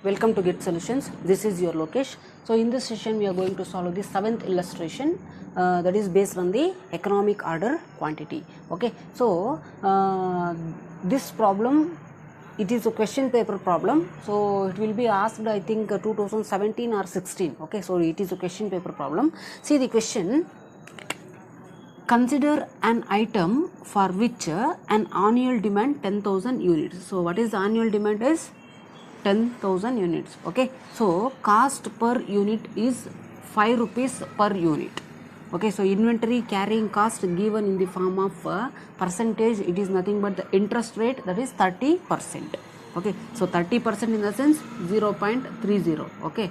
Welcome to Get Solutions. This is your Lokesh. So in this session we are going to solve the 7th illustration that is based on the economic order quantity. Okay, so this problem, it is a question paper problem, so it will be asked I think 2017 or 16. Okay, so it is a question paper problem. See the question: consider an item for which an annual demand 10,000 units. So what is the annual demand is 10,000 units. Okay, so cost per unit is 5 rupees per unit. Okay, so inventory carrying cost given in the form of percentage, it is nothing but the interest rate, that is 30%. Okay, so 30% in the sense 0.30. okay.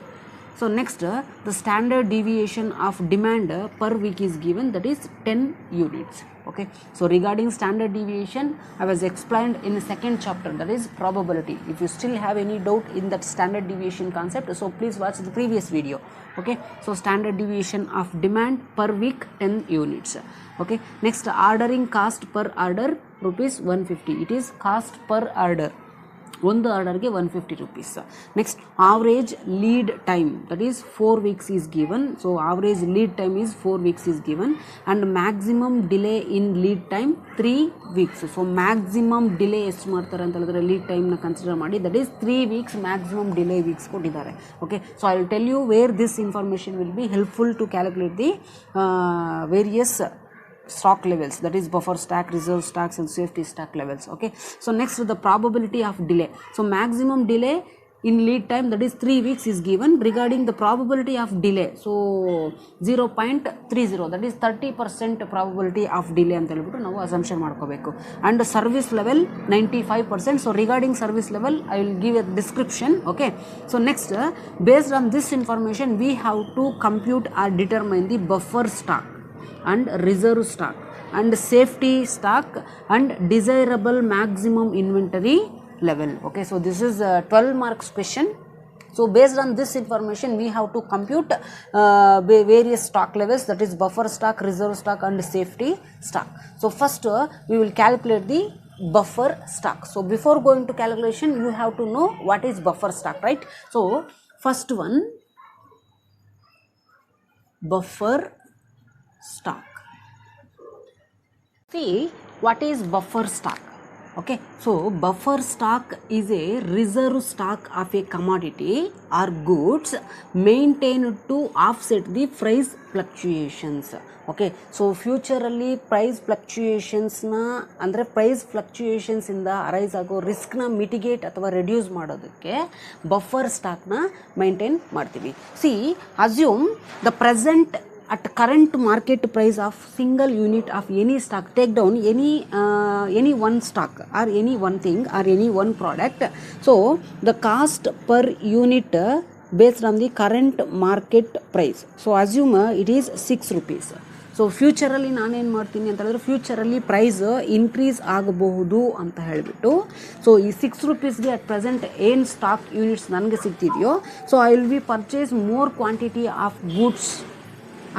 So next, the standard deviation of demand per week is given, that is 10 units. Okay, so regarding standard deviation, I was explained in the second chapter, that is probability. If you still have any doubt in that standard deviation concept, so please watch the previous video. Okay, so standard deviation of demand per week 10 units. Okay, next, ordering cost per order rupees 150. It is cost per order. ಒಂದು ಆರ್ಡರ್ಗೆ 150 rupees. Next, average lead time, that is 4 weeks is given. So average lead time is 4 weeks is given, and maximum delay in lead time 3 weeks. So maximum delay ಎಷ್ಟು ಮಾಡ್ತಾರೆ ಅಂತ ಹೇಳಿದ್ರೆ lead time ನ consider ಮಾಡಿ, that is 3 weeks maximum delay weeks ಕೊಟ್ಟಿದ್ದಾರೆ. Okay, so I will tell you where this information will be helpful to calculate the various stock levels, that is buffer stock, reserve stocks and safety stock levels. Okay, so next, the probability of delay. So maximum delay in lead time, that is 3 weeks is given. Regarding the probability of delay, so 0.30, that is 30% probability of delay ಅಂತ ಹೇಳ್ಬಿಟ್ಟು ನಾವು assumption ಮಾಡ್ಕೋಬೇಕು. And service level 95%. so regarding service level I will give a description. Okay, so next, based on this information we have to compute or determine the buffer stock and reserve stock and safety stock and desirable maximum inventory level. Okay, so this is a 12 marks question. So based on this information we have to compute various stock levels, that is buffer stock, reserve stock and safety stock. So first we will calculate the buffer stock. So before going to calculation, you have to know what is buffer stock, right? So first one, buffer stock. See, what is buffer stock? Okay, so buffer stock is a reserve stock of a commodity or goods maintained to offset the price fluctuations. Okay, so futurally price fluctuations na andre price fluctuations inda arise ಆಗೋ risk na mitigate ಅಥವಾ reduce ಮಾಡೋದಕ್ಕೆ buffer stock na maintain ಮಾಡ್ತೀವಿ. See, assume the present at current market price of single unit of any stock. Take down any one stock or any one thing or any one product. So the cost per unit based on the current market price. So assume it is 6 rupees. So ಫ್ಯೂಚರಲ್ಲಿ ನಾನೇನು ಮಾಡ್ತೀನಿ ಅಂತ ಹೇಳಿದ್ರೆ, ಫ್ಯೂಚರಲ್ಲಿ price increase ಆಗಬಹುದು ಅಂತ ಹೇಳಿಬಿಟ್ಟು, so ಈ 6 rupeesಗೆ at present ಏನು ಸ್ಟಾಕ್ ಯೂನಿಟ್ಸ್ ನನಗೆ ಸಿಗ್ತಿದೆಯೋ, so I will be purchase more quantity of goods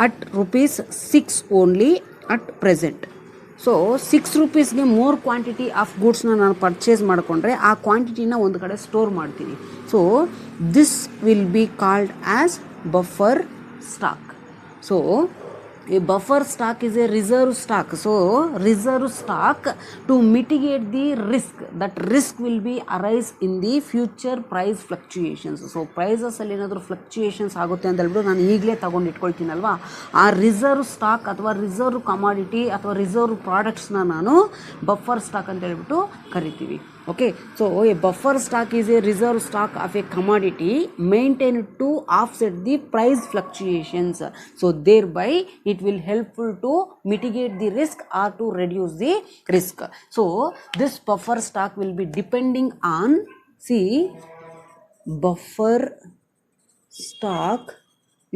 at rupees 6 only at present. So 6 rupeesಗೆ ಮೋರ್ ಕ್ವಾಂಟಿಟಿ ಆಫ್ ಗೂಡ್ಸ್ನ ನಾನು ಪರ್ಚೇಸ್ ಮಾಡಿಕೊಂಡ್ರೆ ಆ ಕ್ವಾಂಟಿಟಿನ ಒಂದು ಕಡೆ ಸ್ಟೋರ್ ಮಾಡ್ತೀನಿ. So this will be called as buffer stock. So a buffer stock is a reserve stock. So reserve stock to mitigate the risk, that risk will be arise in the future price fluctuations. So prices ಅಲ್ಲಿ ಏನಾದರೂ fluctuations ಆಗುತ್ತೆ ಅಂತ ಹೇಳ್ಬಿಟ್ಟು ನಾನು ಈಗಲೇ ತಗೊಂಡು ಇಟ್ಕೊಳ್ತೀನಲ್ವಾ, ಆ reserve stock ಅಥವಾ ರಿಸರ್ವ್ ಕಮಾಡಿಟಿ ಅಥವಾ ರಿಸರ್ವ್ ಪ್ರಾಡಕ್ಟ್ಸ್ನ ನಾನು ಬಫರ್ ಸ್ಟಾಕ್ ಅಂತ ಹೇಳ್ಬಿಟ್ಟು ಕರಿತೀವಿ. Okay, so a buffer stock is a reserve stock of a commodity maintained to offset the price fluctuations. So thereby it will helpful to mitigate the risk or to reduce the risk. So this buffer stock will be depending on, see, buffer stock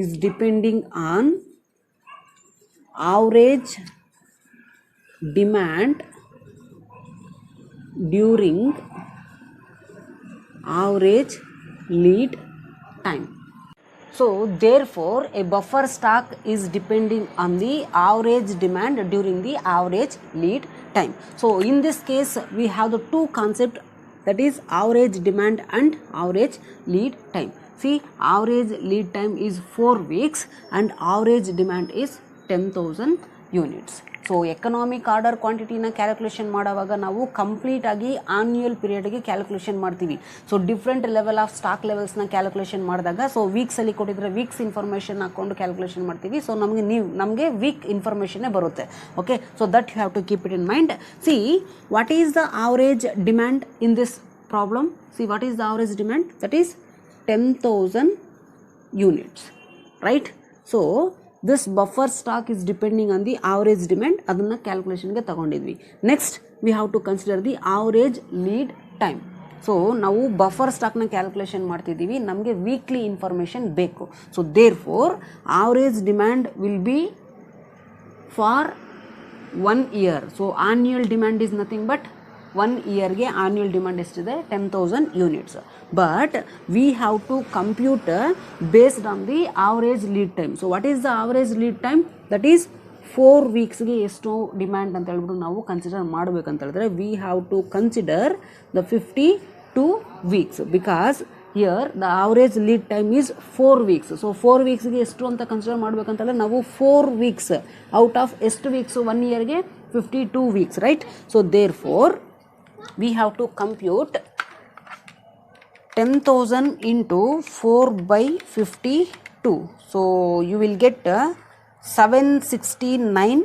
is depending on average demand during average lead time. So therefore a buffer stock is depending on the average demand during the average lead time. So in this case we have the two concepts that is average demand and average lead time. See, average lead time is 4 weeks and average demand is 10,000 units. So economic order ಕ್ವಾಂಟಿಟಿನ calculation ಮಾಡುವಾಗ ನಾವು complete ಆಗಿ annual ಪೀರಿಯಡ್ಗೆ calculation ಮಾಡ್ತೀವಿ. So different level of stock ಲೆವೆಲ್ಸ್ನ calculation ಮಾಡಿದಾಗ so ವೀಕ್ಸಲ್ಲಿ ಕೊಟ್ಟಿದ್ರೆ ವೀಕ್ಸ್ ಇನ್ಫಾರ್ಮೇಷನ್ ಹಾಕೊಂಡು ಕ್ಯಾಲ್ಕುಲೇಷನ್ ಮಾಡ್ತೀವಿ. ಸೊ ನಮಗೆ ವೀಕ್ ಇನ್ಫಾರ್ಮೇಷನ್ನೇ ಬರುತ್ತೆ. Okay, so that you have to keep it in mind. See what is the average demand in this problem? See what is the average demand? That is 10,000 units, right? So this buffer stock is depending on the average demand. ಅದನ್ನ calculation ಗೆ ತಗೊಂಡಿದ್ವಿ. Next we have to consider the average lead time. So ನಾವು buffer ಸ್ಟಾಕ್ನ calculation ಮಾಡ್ತಿದ್ದೀವಿ, ನಮಗೆ weekly information ಬೇಕು. So therefore average demand will be for 1 year. So annual demand is nothing but 1 yearಗೆ annual demand ಎಷ್ಟಿದೆ? 10,000 units. But we have to compute based on the average lead time. So what is the average lead time? That is 4 weeksಗೆ ಎಷ್ಟು demand ಅಂತ ಹೇಳ್ಬಿಟ್ಟು ನಾವು consider ಮಾಡಬೇಕಂತ ಹೇಳಿದ್ರೆ we have to consider the 52 weeks because here the average lead time is 4 weeks. So 4 weeksಗೆ ಎಷ್ಟು ಅಂತ consider ಮಾಡಬೇಕಂತಂದ್ರೆ ನಾವು 4 weeks out of ಎಷ್ಟು weeks 1 yearಗೆ 52 weeks, right? So therefore we have to compute 10,000 into 4 by 52. So you will get 769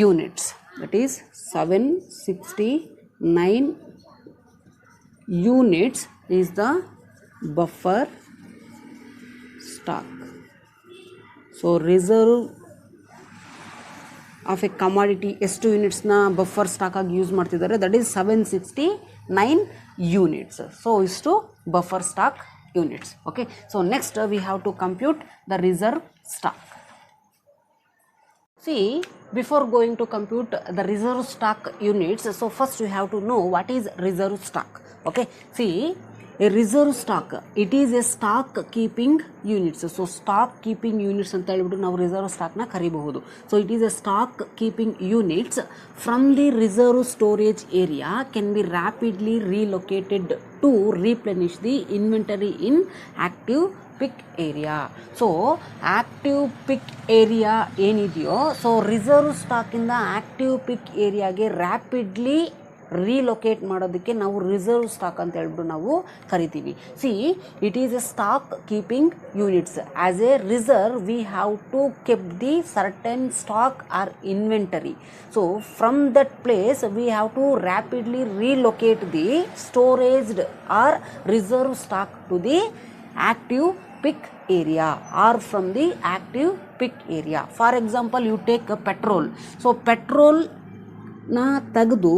units. That is 769 units is the buffer stock. So reserve of a commodity ಎಷ್ಟು ಯೂನಿಟ್ಸ್ನ buffer ಸ್ಟಾಕಾಗಿ use ಮಾಡ್ತಿದ್ದಾರೆ? That is 769 units. So ಇಷ್ಟು buffer stock units. Okay, so next we have to compute the reserve stock. See, before going to compute the reserve stock units, so first we have to know what is reserve stock. Okay, see, a reserve stock, it is a stock keeping units. So stock keeping units ಅಂತ ಹೇಳ್ಬಿಟ್ಟು ನಾವು reserve ಸ್ಟಾಕ್ನ ಕರಿಬಹುದು. So it is a stock keeping units from the reserve storage area can be rapidly relocated to replenish the inventory in active pick area. So active pick area ಏನಿದೆಯೋ, so reserve ಸ್ಟಾಕಿಂದ active pick ಏರಿಯಾಗೆ rapidly relocate ಮಾಡೋದಕ್ಕೆ ನಾವು reserve stock ಅಂತ ಹೇಳ್ಬಿಟ್ಟು ನಾವು ಕರಿತೀವಿ. See, it is a stock keeping units. As a reserve we have to keep the certain stock or inventory. So from that place we have to rapidly relocate the storaged or reserve stock to the active pick area or from the active pick area. For example, you take a petrol. So petrol na ತೆಗೆದು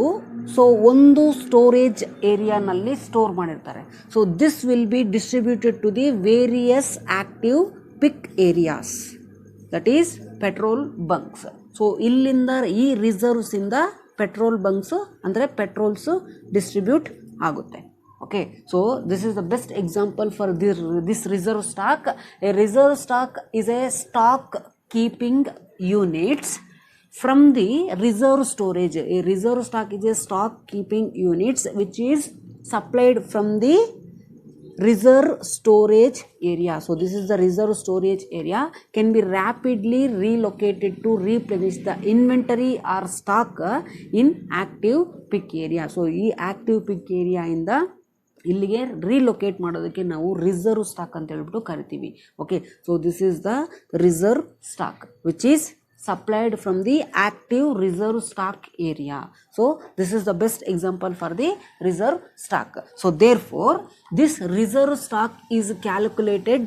so ಒಂದು storage ಏರಿಯಾನಲ್ಲಿ store ಮಾಡಿರ್ತಾರೆ. So this will be distributed to the various active pick areas, that is petrol bunks. So ಇಲ್ಲಿಂದ ಈ ರಿಸರ್ವ್ಸಿಂದ petrol bunks ಅಂದರೆ petrols distribute ಆಗುತ್ತೆ. Okay, so this is the best example for this reserve stock. A reserve stock is a stock keeping units from the reserve storage. A reserve stock is a stock keeping units which is supplied from the reserve storage area. So this is the reserve storage area, can be rapidly relocated to replenish the inventory or stock in active pick area. So ಈ active pick area ಇಂದ ಇಲ್ಲಿಗೆ relocate ಮಾಡೋದಕ್ಕೆ ನಾವು reserve stock ಅಂತ ಹೇಳ್ಬಿಟ್ಟು ಕರಿತೀವಿ. Okay, so this is the reserve stock which is supplied from the active reserve stock area. So this is the best example for the reserve stock. So therefore this reserve stock is calculated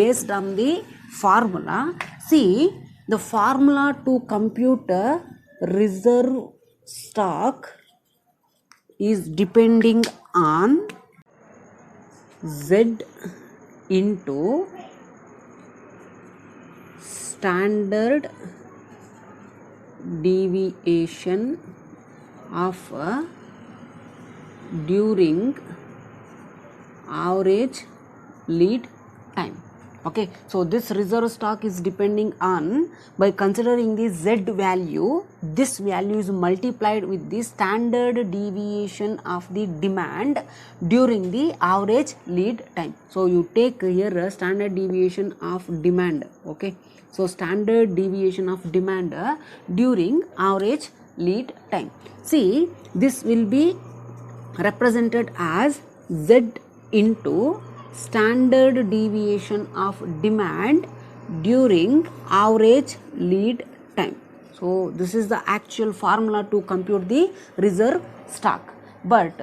based on the formula. See, the formula to compute reserve stock is depending on Z into standard deviation of during average lead time. Okay, so this reserve stock is depending on, by considering the Z value, this value is multiplied with the standard deviation of the demand during the average lead time. So you take here a standard deviation of demand. Okay, so standard deviation of demand during average lead time. See, this will be represented as Z into standard deviation of demand during average lead time. So this is the actual formula to compute the reserve stock. But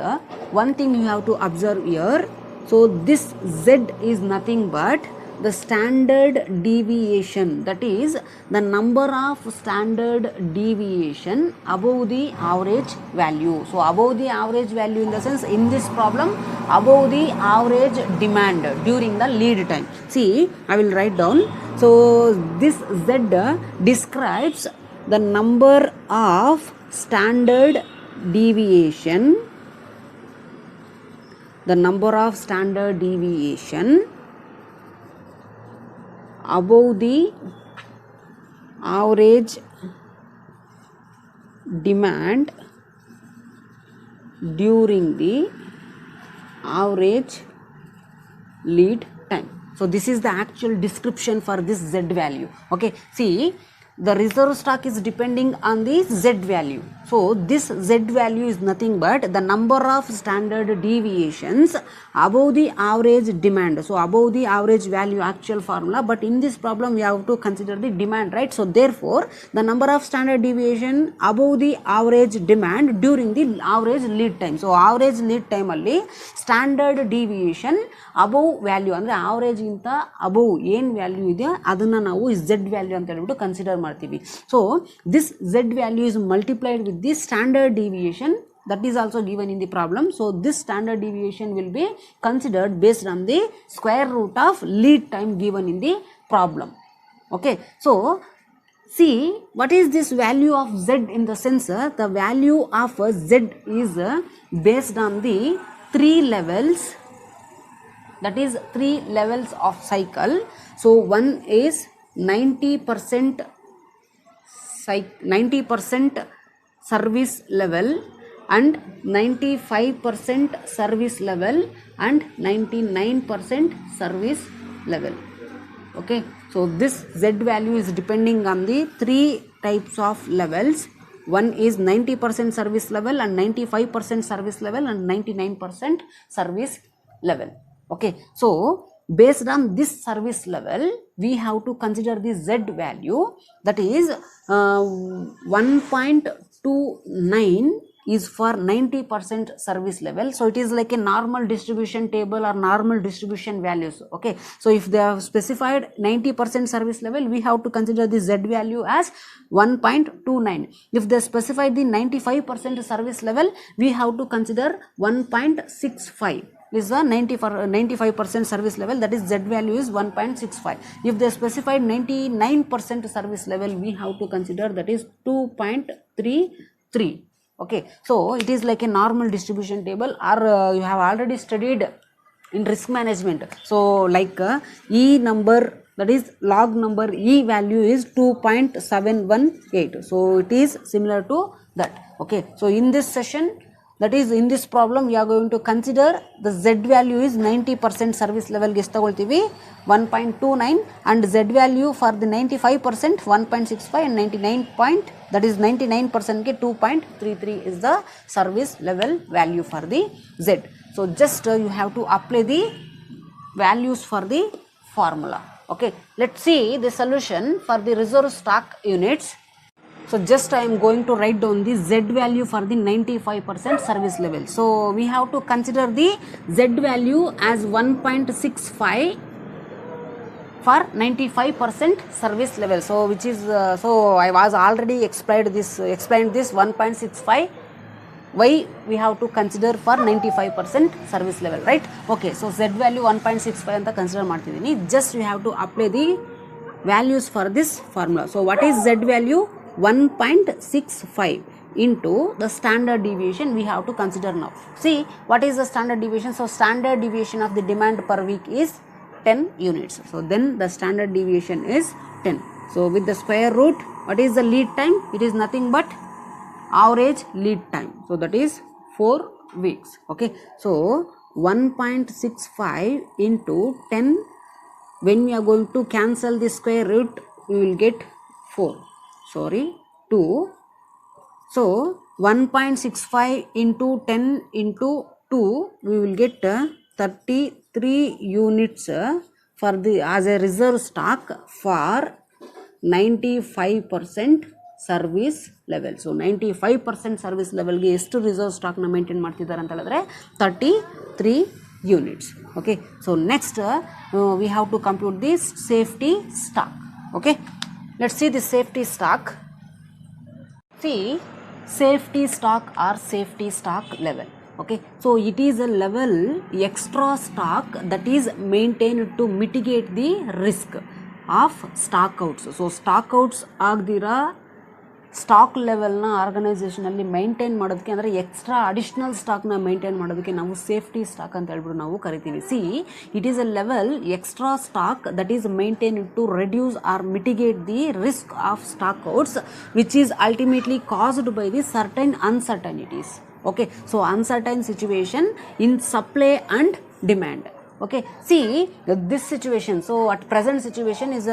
one thing you have to observe here, so this Z is nothing but the standard deviation, that is the number of standard deviation above the average value. So above the average value in the sense, in this problem, above the average demand during the lead time. See, I will write down. So this Z describes the number of standard deviation, the number of standard deviation above the average demand during the average lead time. So this is the actual description for this Z value. Okay, see, the reserve stock is depending on the Z value. So this Z value is nothing but the number of standard deviations above the average demand. So above the average value, actual formula, but in this problem we have to consider the demand, right? So therefore the number of standard deviation above the average demand during the average lead time. So average lead time alli standard deviation above value ಅಂದ್ರೆ average ಗಿಂತ above ಏನು value ಇದೆ ಅದನ್ನ ನಾವು Z value ಅಂತ ಹೇಳ್ಬಿಟ್ಟು consider ಮಾಡ್ತೀವಿ. So this Z value is multiplied with the standard deviation that is also given in the problem. So this standard deviation will be considered based on the square root of lead time given in the problem. Okay, so see, what is this value of Z in the sensor? The value of Z is based on the 3 levels, that is 3 levels of cycle. So one is 90% service level, and 95% service level, and 99% service level. Okay, so this Z value is depending on the 3 types of levels. One is 90% service level, and 95% service level, and 99% service level. Okay, so based on this service level we have to consider the Z value, that is 1.29 is for 90% service level. So it is like a normal distribution table or normal distribution values. Okay, so if they have specified 90% service level, we have to consider the Z value as 1.29. If they specify the 95% service level, we have to consider 1.65. This is a 95% service level, that is Z value is 1.65. If they specified 99% service level, we have to consider that is 2.33. Okay, so it is like a normal distribution table, or you have already studied in risk management. So like E number, that is log number E value is 2.718. So it is similar to that. Okay, so in this session, that is in this problem, we are going to consider the Z value is 90% service level ಗೆ ತಗೊಳ್ತೀವಿ 1.29, and Z value for the 95% 1.65, and 99 that is 99% ಗೆ 2.33 is the service level value for the Z. So just you have to apply the values for the formula. Okay, let's see the solution for the reserve stock units. So just I am going to write down the Z value for the 95% service level. So we have to consider the Z value as 1.65 for 95% service level. So which is so I was already explained this 1.65. Why we have to consider for 95% service level, right? Okay, so Z value 1.65 ಅಂತ consider ಮಾಡ್ತಿದ್ದೀನಿ. Just we have to apply the values for this formula. So what is Z value? 1.65 into the standard deviation we have to consider now. See, what is the standard deviation? So standard deviation of the demand per week is 10 units. So then the standard deviation is 10. So with the square root, what is the lead time? It is nothing but average lead time. So that is 4 weeks. Okay, so 1.65 into 10, when we are going to cancel the square root, we will get 4, sorry 2. So 1.65 into 10 into 2, we will get 33 units for the as a reserve stock for 95% service level. So 95% service ಲೆವೆಲ್ಗೆ ಎಷ್ಟು reserve ಸ್ಟಾಕ್ನ maintain ಮಾಡ್ತಿದ್ದಾರೆ ಅಂತ ಹೇಳಿದ್ರೆ 33 units. Okay, so next we have to compute the safety stock. Okay, let's see the safety stock. See safety stock or safety stock level. Okay, so it is a level extra stock that is maintained to mitigate the risk of stock outs. So stock outs agdira stock ಲೆವೆಲ್ನ ಆರ್ಗನೈಸೇಷನಲ್ಲಿ maintain ಮಾಡೋದಕ್ಕೆ, ಅಂದರೆ extra additional ಸ್ಟಾಕ್ನ maintain ಮಾಡೋದಕ್ಕೆ ನಾವು safety stock ಅಂತ ಹೇಳ್ಬಿಟ್ಟು ನಾವು ಕರಿತೀವಿ. See, it is a level extra stock that is maintain to reduce or mitigate the risk of stock outs which is ultimately caused by the certain uncertainties. Okay, so uncertain situation in supply and demand. Okay, see this situation, so at present situation is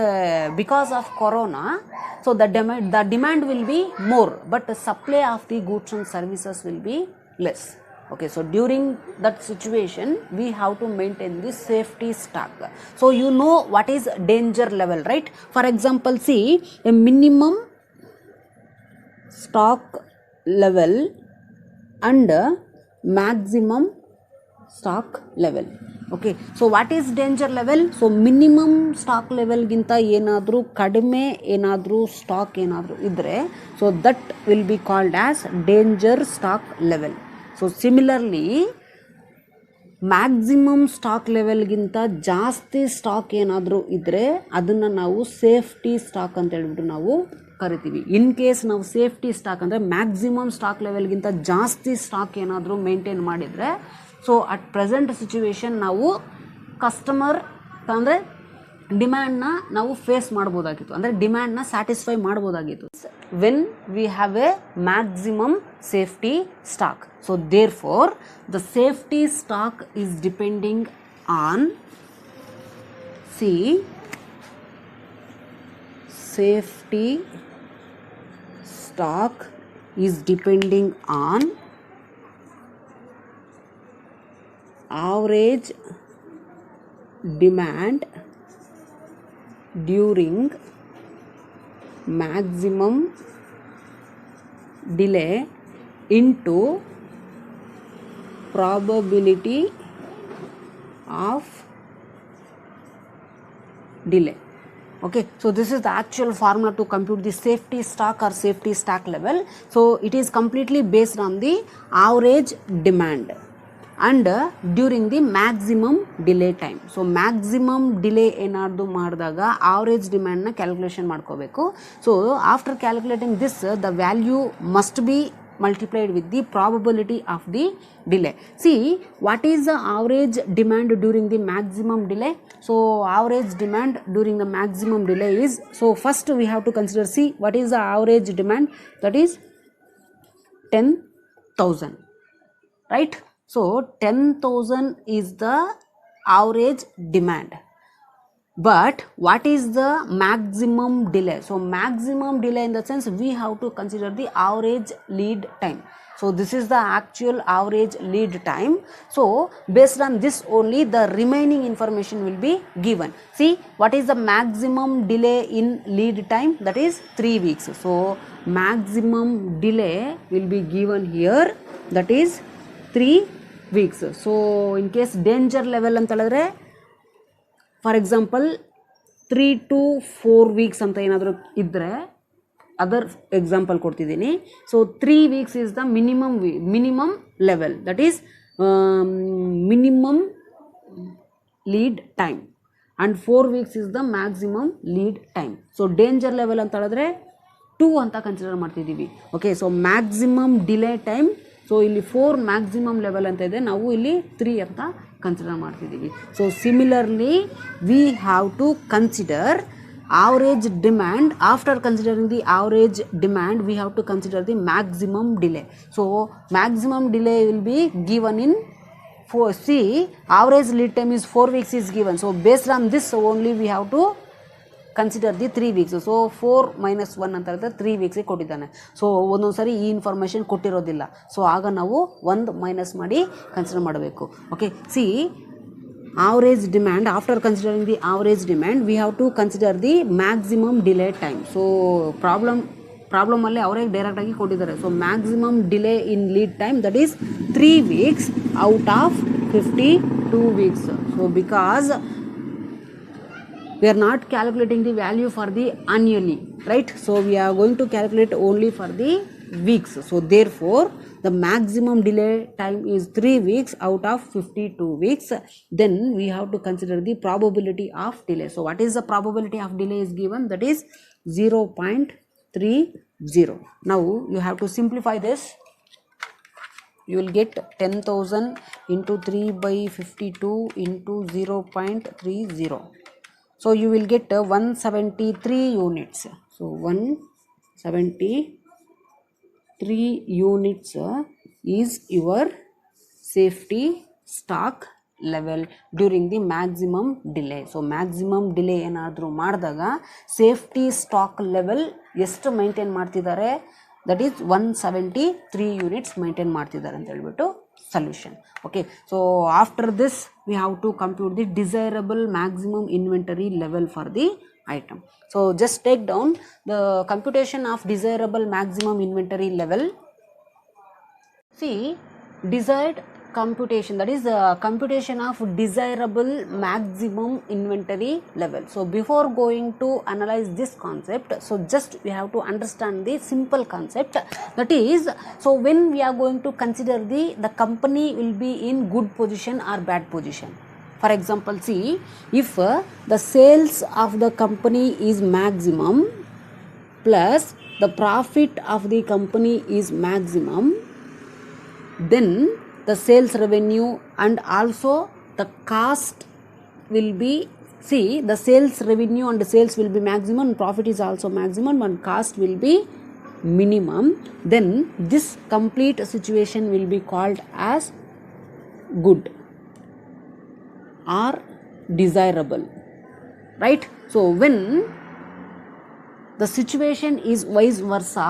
because of corona, so the demand will be more, but the supply of the goods and services will be less. Okay, so during that situation we have to maintain the safety stock. So you know what is danger level, right? For example, see a minimum stock level and maximum stock level. Okay, so what is danger level? So minimum stock ಲೆವೆಲ್ಗಿಂತ ಏನಾದರೂ ಕಡಿಮೆ ಏನಾದರೂ stock ಏನಾದರೂ ಇದ್ದರೆ, so that will be called as danger stock level. So similarly maximum stock ಲೆವೆಲ್ಗಿಂತ ಜಾಸ್ತಿ stock ಏನಾದರೂ ಇದ್ದರೆ ಅದನ್ನು ನಾವು ಸೇಫ್ಟಿ ಸ್ಟಾಕ್ ಅಂತ ಹೇಳ್ಬಿಟ್ಟು ನಾವು ಕರಿತೀವಿ. ಇನ್ ಕೇಸ್ ನಾವು ಸೇಫ್ಟಿ ಸ್ಟಾಕ್ ಅಂದರೆ ಮ್ಯಾಕ್ಸಿಮಮ್ ಸ್ಟಾಕ್ ಲೆವೆಲ್ಗಿಂತ ಜಾಸ್ತಿ ಸ್ಟಾಕ್ ಏನಾದರೂ ಮೇಂಟೈನ್ ಮಾಡಿದರೆ, ಸೊ ಅಟ್ ಪ್ರೆಸೆಂಟ್ ಸಿಚುವೇಶನ್ ನಾವು ಕಸ್ಟಮರ್ ಅಂದರೆ ಡಿಮ್ಯಾಂಡ್ನ ನಾವು ಫೇಸ್ ಮಾಡ್ಬೋದಾಗಿತ್ತು, ಅಂದರೆ ಡಿಮ್ಯಾಂಡ್ನ ಸ್ಯಾಟಿಸ್ಫೈ ಮಾಡ್ಬೋದಾಗಿತ್ತು when we have a maximum safety stock. So therefore the safety stock is depending on safety stock is depending on average demand during maximum delay into probability of delay. Okay, so this is the actual formula to compute the safety stock or safety stock level. So it is completely based on the average demand and during the maximum delay time. So maximum delay ಏನಾದ್ರು ಮಾಡಿದಾಗ average demandನ calculation ಮಾಡ್ಕೋಬೇಕು. So after calculating this, the value must be multiplied with the probability of the delay. See, what is the average demand during the maximum delay? So average demand during the maximum delay is, so first we have to consider, see what is the average demand, that is 10,000, right? So 10,000 is the average demand, but what is the maximum delay? So maximum delay in the sense we have to consider the average lead time. So this is the actual average lead time. So based on this only the remaining information will be given. See, what is the maximum delay in lead time? That is 3 weeks. So maximum delay will be given here, that is 3 weeks. So in case danger level ಅಂತ ಹೇಳಿದ್ರೆ, for example 3 to 4 weeks ಅಂತ ಏನಾದರೂ ಇದ್ದರೆ, other example ಕೊಡ್ತಿದ್ದೀನಿ. So 3 weeks is the minimum level, that is minimum lead time, and 4 weeks is the maximum lead time. So danger level ಅಂತ ಹೇಳಿದ್ರೆ 2 ಅಂತ consider ಮಾಡ್ತಿದ್ದೀವಿ. Okay, so maximum delay time so ಇಲ್ಲಿ 4 maximum level ಅಂತ ಇದೆ, ನಾವು ಇಲ್ಲಿ 3 ಅಂತ ಕನ್ಸಿಡರ್ ಮಾಡ್ತಿದ್ದೀವಿ. So similarly we have to consider average demand. After considering the average demand, we have to consider the maximum delay. So maximum delay will be given in average lead time is 4 weeks is given. So based on this only we have to consider the 3 weeks. So 4 - 1 ಅಂತ ಹೇಳಿದ್ರೆ 3 ವೀಕ್ಸಿಗೆ ಕೊಟ್ಟಿದ್ದಾನೆ. So ಒಂದೊಂದು ಸಾರಿ ಈ information ಕೊಟ್ಟಿರೋದಿಲ್ಲ, so ಆಗ ನಾವು 1 minus ಮಾಡಿ consider ಮಾಡಬೇಕು. Okay, C average demand. After considering the average demand, we have to consider the maximum delay time. So problem ಅಲ್ಲಿ ಅವರೇ ಡೈರೆಕ್ಟ್ ಆಗಿ ಕೊಟ್ಟಿದ್ದಾರೆ. So maximum delay in lead time that is 3 weeks out of 52 weeks. So because we are not calculating the value for the annually, right? So we are going to calculate only for the weeks. So therefore the maximum delay time is 3 weeks out of 52 weeks. Then we have to consider the probability of delay. So what is the probability of delay is given, that is 0.30. Now you have to simplify this. You will get 10,000 into 3 by 52 into 0.30. So you will get 173 units. So 173 units is your safety stock level during the maximum delay. So maximum delay ಏನಾದರೂ ಮಾಡಿದಾಗ safety stock level ಎಷ್ಟು maintain ಮಾಡ್ತಿದ್ದಾರೆ, that is 173 units maintain ಮಾಡ್ತಿದ್ದಾರೆ ಅಂತ ಹೇಳ್ಬಿಟ್ಟು solution. Okay, so after this we have to compute the desirable maximum inventory level for the item. So just take down the computation of desirable maximum inventory level. See, desired computation, that is the computation of desirable maximum inventory level. So before going to analyze this concept, so just we have to understand the simple concept, that is, so when we are going to consider the company will be in good position or bad position. For example, see, if the sales of the company is maximum plus the profit of the company is maximum, then the sales revenue and also the cost will be, see, the sales revenue and the sales will be maximum, profit is also maximum and cost will be minimum. Then this complete situation will be called as good or desirable, right? So when the situation is vice versa,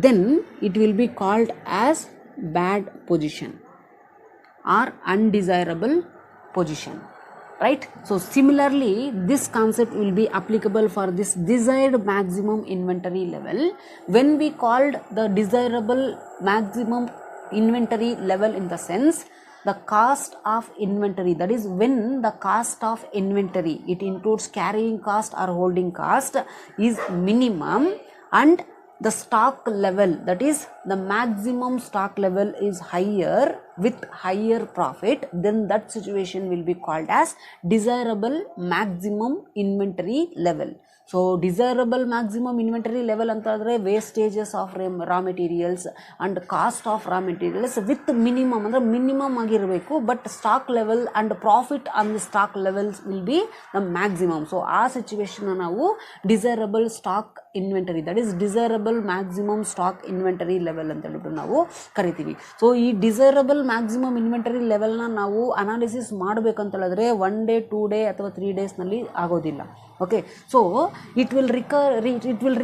then it will be called as bad position or undesirable position, right? So similarly this concept will be applicable for this desired maximum inventory level. When we called the desirable maximum inventory level, in the sense the cost of inventory, that is when the cost of inventory, it includes carrying cost or holding cost, is minimum and the stock level, that is the maximum stock level is higher with higher profit, then that situation will be called as desirable maximum inventory level. So desirable maximum inventory level ಅಂತಂದರೆ wastages of raw materials and cost of raw materials with minimum, ಅಂದರೆ minimum ಆಗಿರಬೇಕು, but stock level and profit on the stock levels will be the maximum. So ಆ ಸಿಚುವೇಶನ್ನ ನಾವು desirable stock inventory, that is desirable maximum stock inventory level ಅಂತ ಹೇಳ್ಬಿಟ್ಟು ನಾವು ಕರಿತೀವಿ. So ಈ ಡಿಸೈರಬಲ್ ಮ್ಯಾಕ್ಸಿಮಮ್ ಇನ್ವೆಂಟರಿ ಲೆವೆಲ್ನ ನಾವು ಅನಾಲಿಸಿಸ್ ಮಾಡಬೇಕಂತ ಹೇಳಿದ್ರೆ 1 ಡೇ 2 ಡೇ ಅಥವಾ 3 ಡೇಸ್ನಲ್ಲಿ ಆಗೋದಿಲ್ಲ. Okay, so it will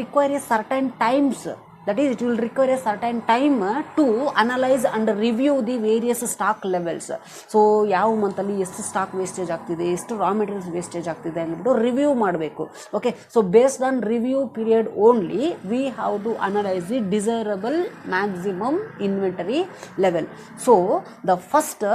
require a certain times, that is it will require a certain time to analyze and review the various stock levels. So ಯಾವ ಮಂತಲ್ಲಿ ಎಷ್ಟು stock wastage ಆಗ್ತಿದೆ, ಎಷ್ಟು raw materials wastage ಆಗ್ತಿದೆ ಅಂದ್ಬಿಟ್ಟು review ಮಾಡಬೇಕು. Okay, so based on review period only we have to analyse the desirable maximum inventory level. So the first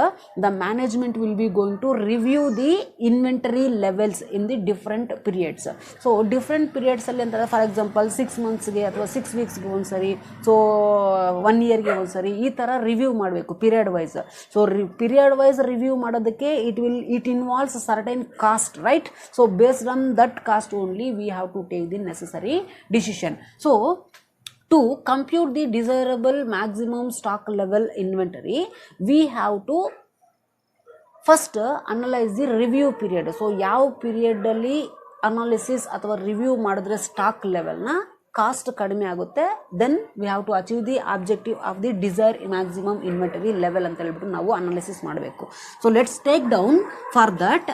the management will be going to review the inventory levels in the different periods. So different ಪೀರಿಯಡ್ಸಲ್ಲಿ ಅಂತಂದರೆ for example 6 ಮಂತ್ಸ್ಗೆ ಅಥವಾ 6 ವೀಕ್ಸ್ಗೆ ಒಂದ್ಸರಿ, so 1 ಇಯರ್ಗೆ ಒಂದ್ಸರಿ, ಈ ಥರ review ಮಾಡಬೇಕು period wise. So period wise review ಮಾಡೋದಕ್ಕೆ it involves certain cost, right? So based on that cost only we have to take the necessary decision. So to compute the desirable maximum stock level inventory, we have to first analyze the review period. So ಯಾವ period ಅಲ್ಲಿ analysis ಅಥವಾ review ಮಾಡಿದ್ರೆ stock ಲೆವೆಲ್ನ cost ಕಡಿಮೆ ಆಗುತ್ತೆ, then we have to achieve the objective of the desire maximum inventory level ಅಂತ ಹೇಳ್ಬಿಟ್ಟು ನಾವು ಅನಾಲಿಸಿಸ್ ಮಾಡಬೇಕು. So let's take down for that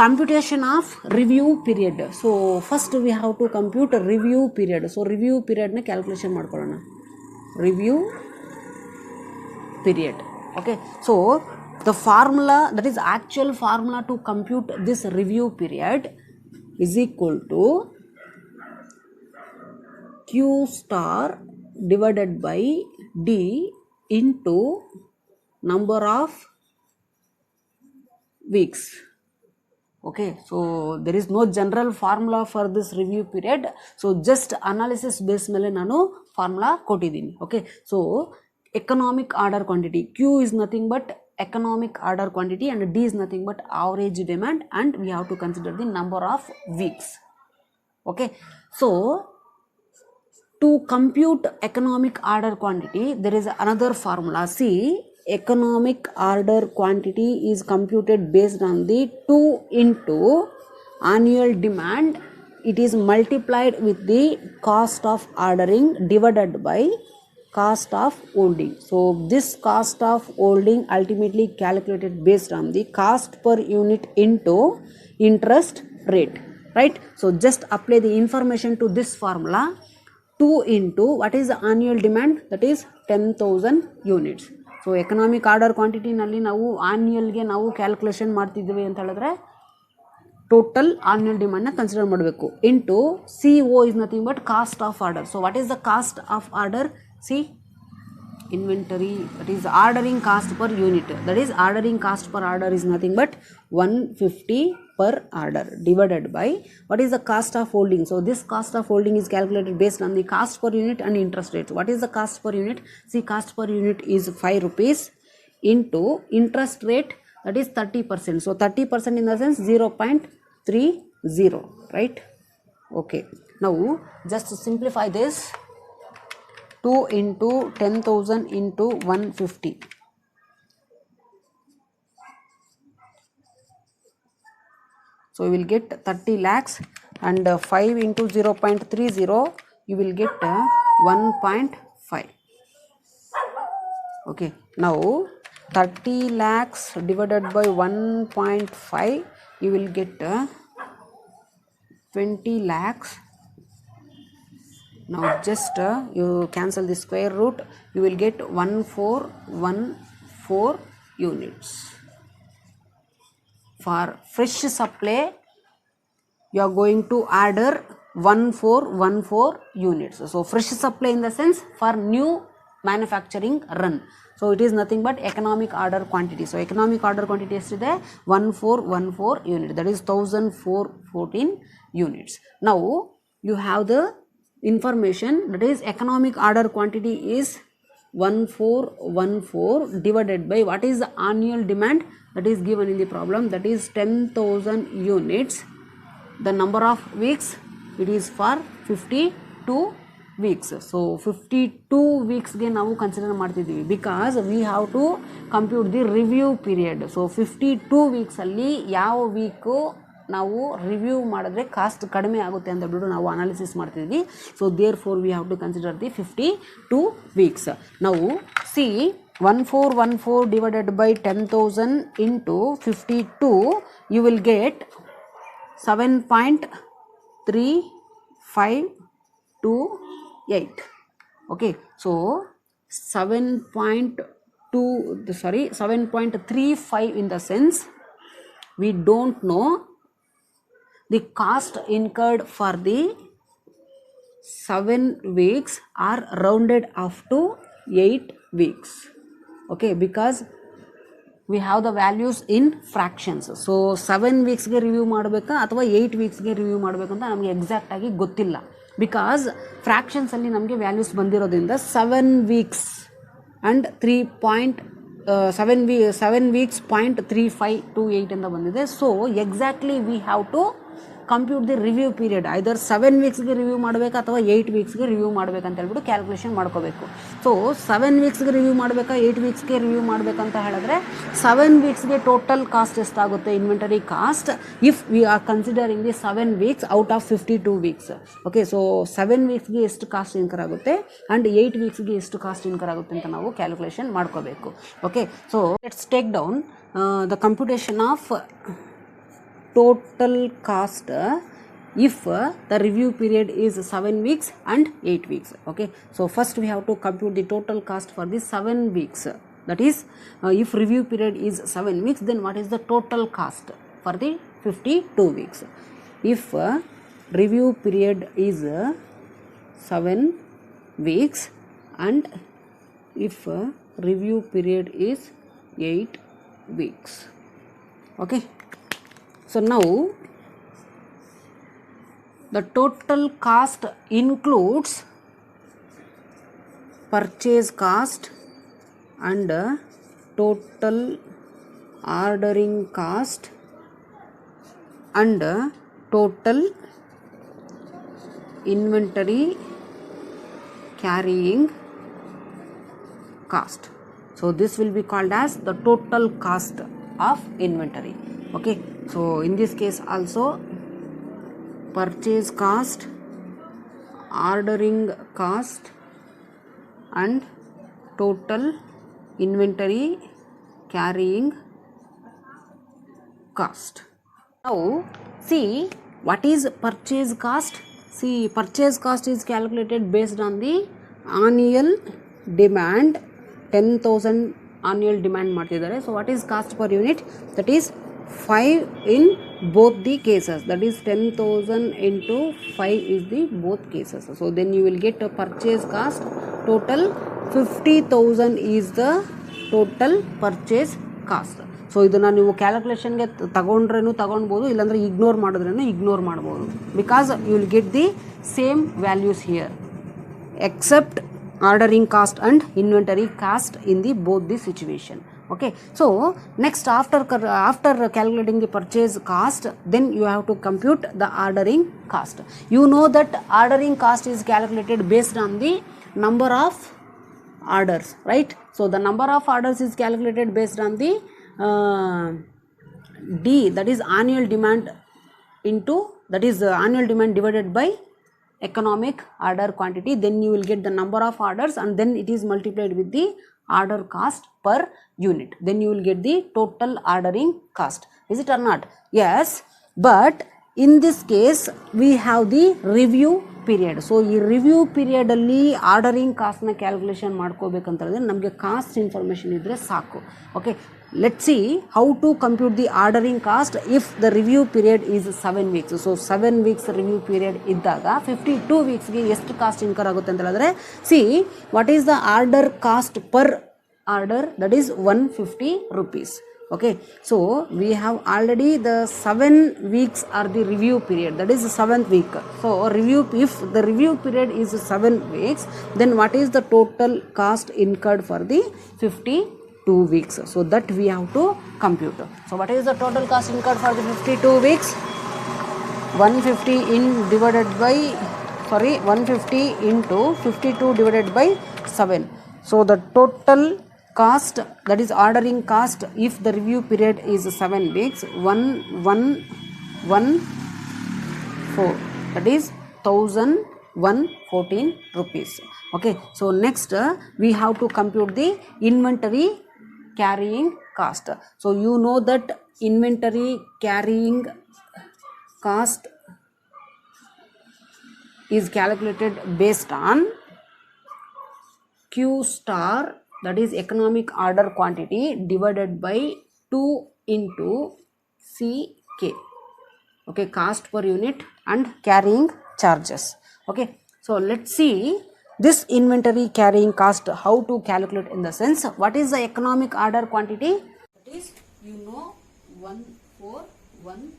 computation of review period. So first we have to compute review period. So review period ne calculation ಮಾಡ್ಕೊಳ್ಳೋಣ. Review period. Okay, so the formula, that is actual formula to compute this review period, is equal to Q star divided by D into number of weeks. Okay, so there is no general formula for this review period. So just analysis base mele nanu formula ಕೊಟ್ಟಿದ್ದೀನಿ. Okay, so economic order quantity, Q is nothing but economic order quantity and D is nothing but average demand, and we have to consider the number of weeks. Okay, so to compute economic order quantity, there is another formula. See, economic order quantity is computed based on the 2 into annual demand. It is multiplied with the cost of ordering divided by cost of holding. So this cost of holding ultimately calculated based on the cost per unit into interest rate, right? So just apply the information to this formula. 2 into what is the annual demand, that is 10,000 units. So economic order ಕ್ವಾಂಟಿಟಿನಲ್ಲಿ ನಾವು ಆನ್ಯಲ್ಗೆ ನಾವು calculation ಮಾಡ್ತಿದ್ದೀವಿ ಅಂತ ಹೇಳಿದ್ರೆ total annual ಡಿಮ್ಯಾಂಡ್ನ consider ಮಾಡಬೇಕು. Into C O is nothing but cost of order. So what is the cost of order? See inventory, that is ordering cost per unit, that is ordering cost per order is nothing but 150 per order divided by what is the cost of holding. So this cost of holding is calculated based on the cost per unit and interest rate. What is the cost per unit? See, cost per unit is 5 rupees into interest rate, that is 30%. So 30% in the sense 0.30, right? Okay, now just to simplify this, 2 into 10,000 into 150. So you will get 30 lakhs, and 5 into 0.30 you will get 1.5. Okay, now 30 lakhs divided by 1.5 you will get 20 lakhs. Now just you cancel the square root, you will get 1414 units. For fresh supply you are going to order 1414 units. So fresh supply in the sense for new manufacturing run. So it is nothing but economic order quantity. So economic order quantity is 1414 units, that is 1414 units. Now you have the information, that is economic order quantity is 1414 divided by what is the annual demand, that is given in the problem, that is 10,000 units. The number of weeks, it is for 52 weeks. So 52 weeks ಗೆ ನಾವು consider ಮಾಡ್ತಿದ್ದೀವಿ, because we have to compute the review period. So 52 weeks ಅಲ್ಲಿ ಯಾವ week ನಾವು review ಮಾಡಿದ್ರೆ cost ಕಡಿಮೆ ಆಗುತ್ತೆ ಅಂತ ಹೇಳ್ಬಿಟ್ಟು ನಾವು ಅನಾಲಿಸಿಸ್ ಮಾಡ್ತಿದ್ವಿ. So therefore we have to consider the 52 weeks. ನಾವು see 1414 divided by 10,000 into 52, you will get 7.3528. Okay, so 7.35 in the sense we don't know the cost incurred for the 7 weeks are rounded off to 8 weeks. Okay, because we have the values in fractions. So 7 weeks ಗೆ review ಮಾಡಬೇಕಾ ಅಥವಾ 8 weeks ಗೆ review ಮಾಡಬೇಕಂತ ನಮಗೆ exact ಆಗಿ ಗೊತ್ತಿಲ್ಲ, because fractions ಅಲ್ಲಿ ನಮಗೆ ವ್ಯಾಲ್ಯೂಸ್ ಬಂದಿರೋದ್ರಿಂದ 7 weeks and 7 weeks 0.3528 ಅಂತ ಬಂದಿದೆ. So exactly we have to compute the review period either 7 ವೀಕ್ಸ್ಗೆ ರಿವ್ಯೂ ಮಾಡಬೇಕಾ ಅಥವಾ 8 ವೀಕ್ಸ್ಗೆ ರಿವ್ಯೂ ಮಾಡಬೇಕಂತ ಹೇಳ್ಬಿಟ್ಟು ಕ್ಯಾಲ್ಕುಲೇಷನ್ ಮಾಡ್ಕೋಬೇಕು. ಸೊ 7 ವೀಕ್ಸ್ಗೆ ರಿವ್ಯೂ ಮಾಡಬೇಕಾ 8 ವೀಕ್ಸ್ಗೆ ರಿವ್ಯೂ ಮಾಡಬೇಕಂತ ಹೇಳಿದ್ರೆ 7 ವೀಕ್ಸ್ಗೆ ಟೋಟಲ್ ಕಾಸ್ಟ್ ಎಷ್ಟಾಗುತ್ತೆ inventory cost if we are considering the 7 weeks out of 52 weeks. Okay, so 7 ವೀಕ್ಸ್ಗೆ ಎಷ್ಟು ಕಾಸ್ಟ್ ಇನ್ಕರ್ ಆಗುತ್ತೆ ಆ್ಯಂಡ್ 8 ವೀಕ್ಸ್ಗೆ ಎಷ್ಟು ಕಾಸ್ಟ್ ಇನ್ಕರ್ ಆಗುತ್ತೆ ಅಂತ ನಾವು ಕ್ಯಾಲ್ಕುಲೇಷನ್ ಮಾಡ್ಕೋಬೇಕು. Okay, so let's take down the computation of total cost if the review period is 7 weeks and 8 weeks. Okay, so first we have to compute the total cost for the 7 weeks. That is, if review period is 7 weeks, then what is the total cost for the 52 weeks? If review period is 7 weeks and if review period is 8 weeks. Okay, so now the total cost includes purchase cost and total ordering cost and total inventory carrying cost. So this will be called as the total cost of inventory. Okay, so in this case also purchase cost, ordering cost and total inventory carrying cost. Now see what is purchase cost. See, purchase cost is calculated based on the annual demand. 10,000 annual demand ಮಾಡ್ತಿದ್ದಾರೆ. So what is cost per unit? That is 5 in both the cases. That is 10,000 into 5 is the both cases. So then you will get a purchase cost total 50,000 is the total purchase cost. So ಇದನ್ನು ನೀವು ಕ್ಯಾಲ್ಕುಲೇಷನ್ಗೆ ತಗೊಂಡ್ರೂ ತಗೊಳ್ಬೋದು, ಇಲ್ಲಾಂದರೆ ignore ಮಾಡಿದ್ರೂ ignore ಮಾಡ್ಬೋದು. Because you will get the same values here except ordering cost and inventory cost in the both the situation. Okay, so next after calculating the purchase cost, then you have to compute the ordering cost. You know that ordering cost is calculated based on the number of orders, right? So the number of orders is calculated based on the D, that is annual demand into, that is annual demand divided by economic order quantity. Then you will get the number of orders and then it is multiplied with the order cost per unit. Then you will get the total ordering cost. Is it or not? Yes, but in this case we have the review period. So ಈ review ಪೀರಿಯಡಲ್ಲಿ ordering ಕಾಸ್ಟ್ನ calculation ಮಾಡ್ಕೋಬೇಕಂತಂದರೆ ನಮಗೆ cost information ಇದ್ದರೆ ಸಾಕು. Okay, let's see how to compute the ordering cost if the review period is 7 weeks. So 7 weeks review period ಇದ್ದಾಗ 52 weeksಗೆ ಎಷ್ಟು cost incur ಆಗುತ್ತೆ ಅಂತ ಹೇಳಿದ್ರೆ, see what is the order cost per order, that is 150 rupees. Okay, so we have already the 7 weeks are the review period, that is the 7th week. So review, if the review period is 7 weeks, then what is the total cost incurred for the 52 weeks? So that we have to compute. So what is the total cost incurred for the 52 weeks? 150 150 into 52 divided by 7. So the total cost, that is ordering cost, if the review period is 7 weeks, 1114, that is 1114 rupees. Okay, so next we have to compute the inventory carrying cost. So you know that inventory carrying cost is calculated based on Q star, that is economic order quantity, divided by 2 into CK. Okay, cost per unit and carrying charges. Okay, so let's see this inventory carrying cost, how to calculate in the sense, what is the economic order quantity? That is, you know, 1414.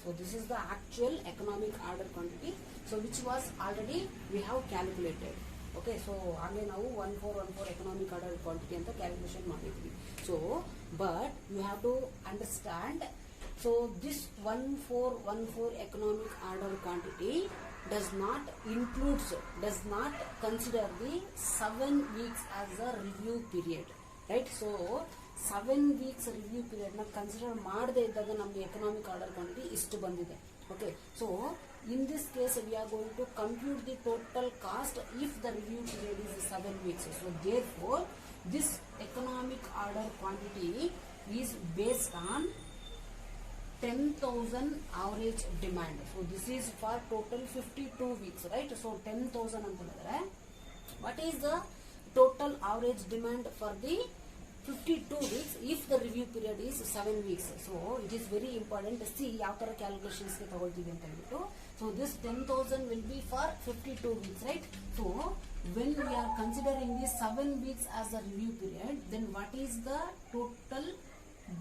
So this is the actual economic order quantity, so which was already we have calculated. Okay, so again now 1414 economic order quantity anta calculation ಮಾಡಿದ್ವಿ. So but you have to understand So this 1414 economic order quantity does not consider the 7 weeks as a review period, right? So 7 weeks review period na consider ಮಾಡದೇ ಇದ್ದಾಗ ನಮಗೆ economic order quantity ಇಷ್ಟು ಬಂದಿದೆ. Okay, so in this case we are going to compute the total cost if the review period is 7 weeks. So therefore this economic order quantity is based on 10,000 average demand. So this is for total 52 weeks, right? So 10,000 antandre what is the total average demand for the 52 weeks if the review period is 7 weeks. So it is very important to see yav tara calculations ge tagoltivi anta helbiಟ್ಟು. So this 10,000 will be for 52 weeks, right? So when we are considering the 7 weeks as a review period, then what is the total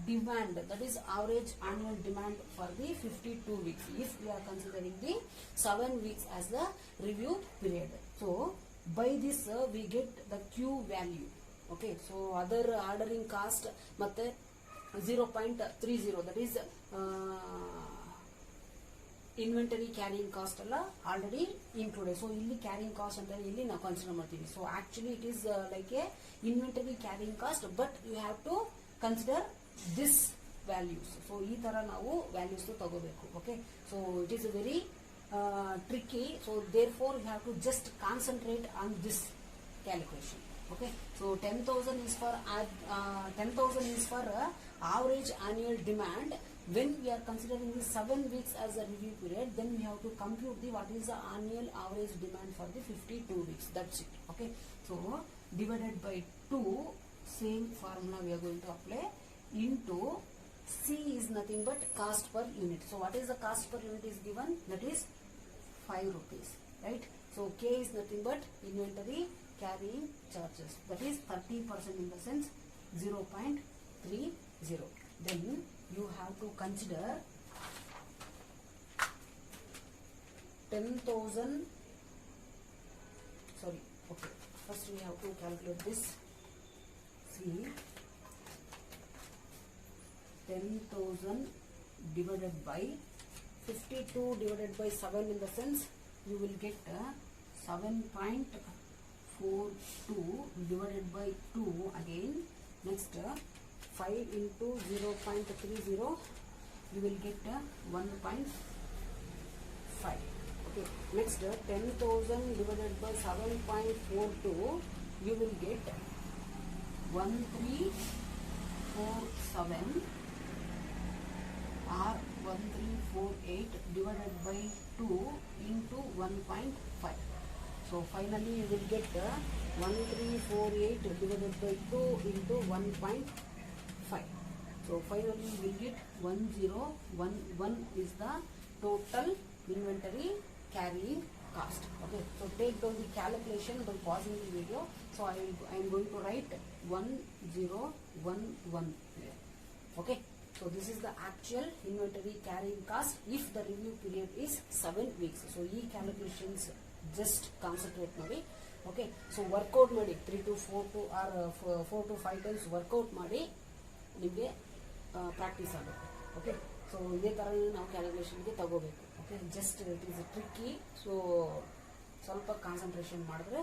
demand, that is average annual demand for the 52 weeks if we are considering the 7 weeks as the review period. So by this we get the Q value. Okay, so other ordering cost matte 0.30, that is inventory carrying cost alla already included. So illi carrying cost anta illi na consider martivi. So actually it is like a inventory carrying cost, but you have to consider this values. So ee tara navu values tagobeku. Okay, so it is a very tricky, so therefore you have to just concentrate on this calculation. Okay, so 10,000 is for average annual demand. When we are considering the 7 weeks as a review period, then we have to compute the what is the annual average demand for the 52 weeks. That's it. Okay, so divided by 2, same formula we are going to apply, into C is nothing but cost per unit. So what is the cost per unit is given, that is 5 rupees, right? So K is nothing but inventory carrying charges, that is 30% in the sense 0.30. Then you have to consider 10,000, sorry, okay, first we have to calculate this. See, 10,000 divided by 52 divided by 7 in the sense you will get 7.42 divided by 2 again. Next 5 into 0.30 you will get 1.5. Okay, next 10,000 divided by 7.42 you will get 1347 or 1348 divided by 2 into 1.5. So finally you will get 1348 divided by 2 into 1.5. So finally you will get 1011 is the total inventory carrying cost. Okay, so take down the calculation by pausing the video. So I am going to write 1011 here. Okay, so this is the actual inventory carrying cost if the review period is 7 weeks. So e calculations just concentrate ಮಾಡಿ. Okay, so workout ಮಾಡಿ 3 to 4 to or 4 to 5 times workout ಮಾಡಿ ನಿಮಗೆ practice ಆಗುತ್ತೆ. Okay, so ಇದೇ ಥರ ನಾವು ಕ್ಯಾಲ್ಕುಲೇಷನ್ಗೆ ತಗೋಬೇಕು. Okay, just it is tricky, so ಸ್ವಲ್ಪ ಕಾನ್ಸಂಟ್ರೇಷನ್ ಮಾಡಿದ್ರೆ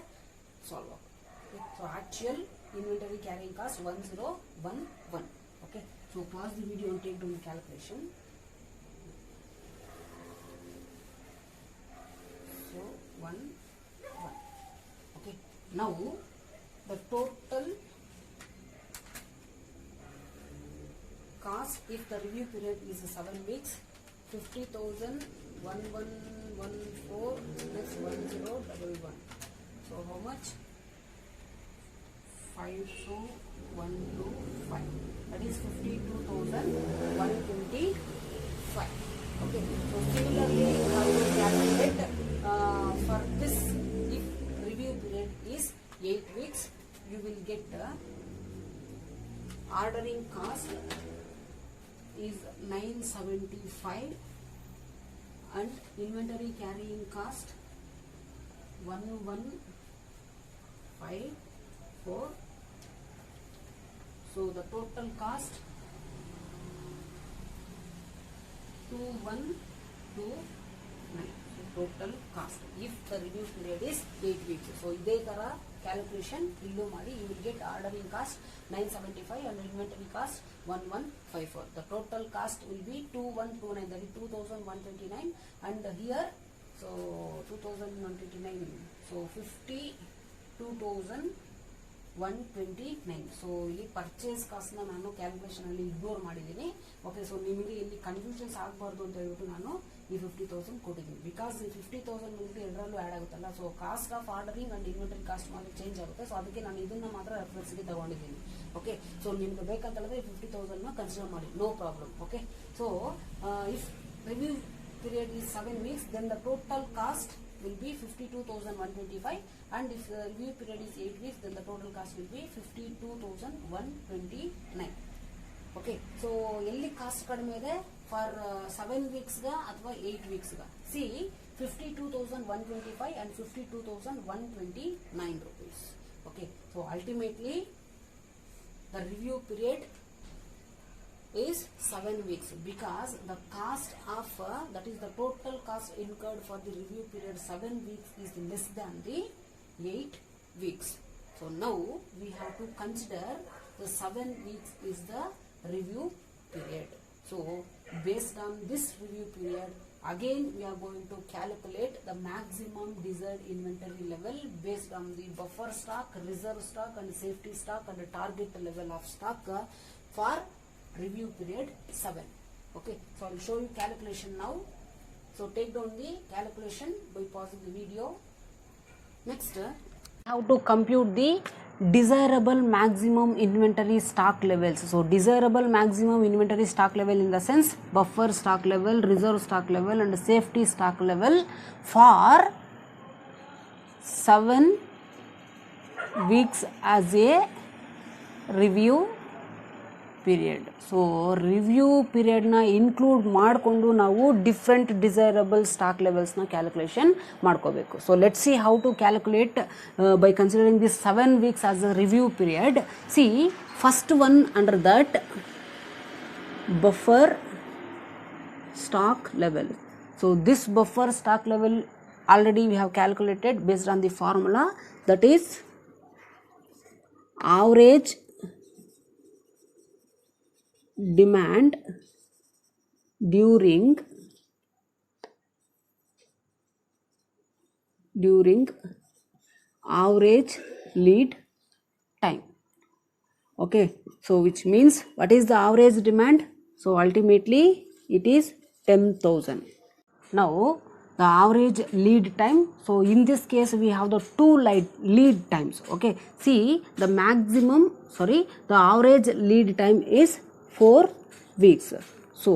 ಸಾಲ್ವ್ ಆಗುತ್ತೆ. Okay, so actual inventory carrying cost 1011. Okay, so pause the video and take down the calculation. So 1 1. Okay, now the total cost if the review period is 7 weeks, 50,000 1114 plus 1011. So how much? 52,125. That is 52,125. Okay, so similarly I will calculate for this. If review period is 8 weeks, you will get ordering cost is 975 and inventory carrying cost 1154. So the total cost 2129. So total cost if the review period is 8 weeks. So ಇದೇ ತರ calculation ಇಲ್ಲೂ ಮಾಡಿ. You will get ordering cost 975 and inventory cost 1154. The total cost will be 2129, that is 2129, and here so 2129, so 52,129. So ಇಲ್ಲಿ purchase ಕಾಸ್ಟ್ನ ನಾನು ಕ್ಯಾಲ್ಕುಲೇಷನಲ್ಲಿ ignore ಮಾಡಿದ್ದೀನಿ. Okay, so ನಿಮಗೆ ಇಲ್ಲಿ confusions ಆಗಬಾರ್ದು ಅಂತ ಹೇಳ್ಬಿಟ್ಟು ನಾನು ಈ 50,000 ಕೊಟ್ಟಿದ್ದೀನಿ. ಬಿಕಾಸ್ ಈ 50,000 ಬಂದ್ಬಿಟ್ಟು ಎರಡರಲ್ಲೂ ಆ್ಯಡ್ ಆಗುತ್ತಲ್ಲ, so cost of ordering and inventory cost ಮಾತ್ರ ಚೇಂಜ್ ಆಗುತ್ತೆ. ಸೊ ಅದಕ್ಕೆ ನಾನು ಇದನ್ನ ಮಾತ್ರ ರೆಫರೆನ್ಸ್ಗೆ ತಗೊಂಡಿದ್ದೀನಿ. ಓಕೆ, ಸೊ ನಿಮ್ಗೆ ಬೇಕಂತಂದ್ರೆ 50,000ನ ಕನ್ಸಿಡರ್ ಮಾಡಿ, no problem. Okay, so if review period is 7 weeks, then the total cost will be 52,125, and if the review period is 8 weeks, then the total cost will be 52,129. Okay, so ಎಲ್ಲಿ cost ಕಡಿಮೆ ಇದೆ for 7 weeks ಗ ಅಥವಾ 8 weeks ಗ? See, 52,125 and 52,129 rupees. Okay, so ultimately the review period is 7 weeks, because the cost of that is the total cost incurred for the review period 7 weeks is less than the 8 weeks. So now we have to consider the 7 weeks is the review period. So based on this review period, again we are going to calculate the maximum desired inventory level based on the buffer stock, reserve stock and safety stock and the target level of stock for review period 7. Okay, so I will show you calculation now. So take down the calculation by pausing the video. Next, how to compute the desirable maximum inventory stock levels. So desirable maximum inventory stock level in the sense buffer stock level, reserve stock level and safety stock level for 7 weeks as a review period. So review ಪೀರಿಯಡ್ನ include ಮಾಡಿಕೊಂಡು ನಾವು different desirable stock ಲೆವೆಲ್ಸ್ನ calculation ಮಾಡ್ಕೋಬೇಕು. So let see how to calculate by considering this 7 weeks as a review period. See first one under that buffer stock level. So this buffer stock level already we have calculated based on the formula, that is average demand during average lead time. Okay, so which means what is the average demand? So ultimately it is 10,000. Now the average lead time, so in this case we have the two lead times. Okay, see the average lead time is 4 weeks. So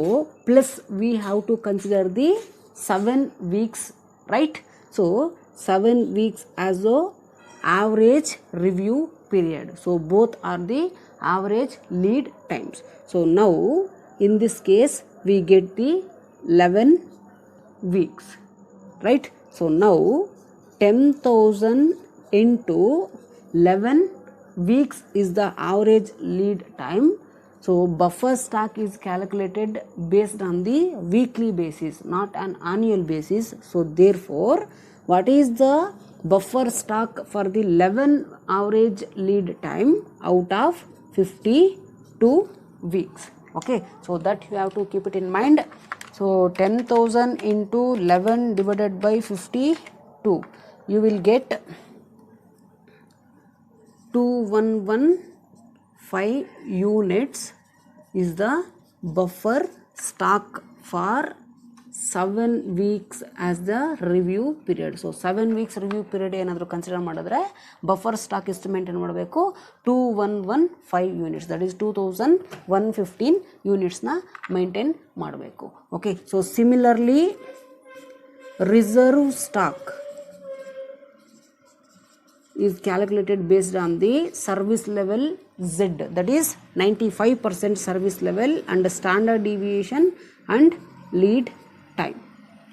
plus we have to consider the 7 weeks, right? So 7 weeks as the average review period. So both are the average lead times. So now in this case we get the 11 weeks, right? So now 10,000 into 11 weeks is the average lead time. So buffer stock is calculated based on the weekly basis, not an annual basis. So therefore what is the buffer stock for the 11 average lead time out of 52 weeks? Okay, so that you have to keep it in mind. So 10,000 into 11 divided by 52, you will get 2115 units is the buffer stock for 7 weeks as the review period. So 7 weeks review period ಏನಾದರೂ consider ಮಾಡಿದ್ರೆ buffer stock ಎಷ್ಟು maintain ಮಾಡಬೇಕು? 2115 units, that is 2115 unitsನ maintain ಮಾಡಬೇಕು. Okay, so similarly reserve stock is calculated based on the service level Z, that is 95% service level and standard deviation and lead time.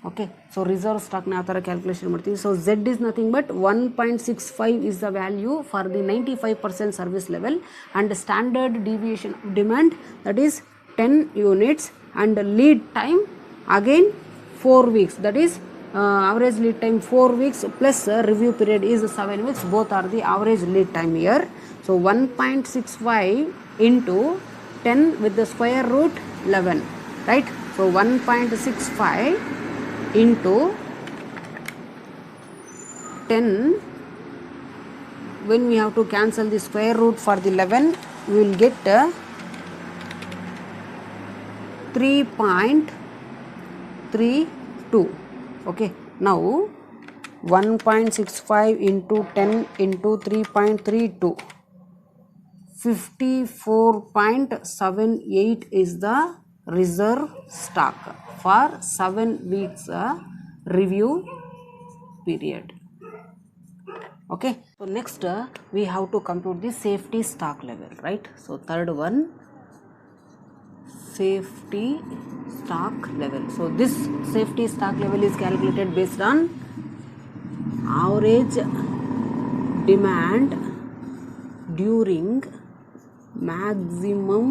Okay, so reserve stock na atara calculation martini. So Z is nothing but 1.65 is the value for the 95% service level and standard deviation of demand, that is 10 units, and lead time again 4 weeks, that is average lead time 4 weeks plus review period is 7 weeks, both are the average lead time here. So 1.65 into 10 with the square root 11, right? So 1.65 into 10, when we have to cancel the square root for the 11, we will get 3.32. okay, now 1.65 into 10 into 3.32, 54.78 is the reserve stock for 7 weeks review period. Okay, so next we have to compute the safety stock level, right? So third one, safety stock level. So this safety stock level is calculated based on average demand during maximum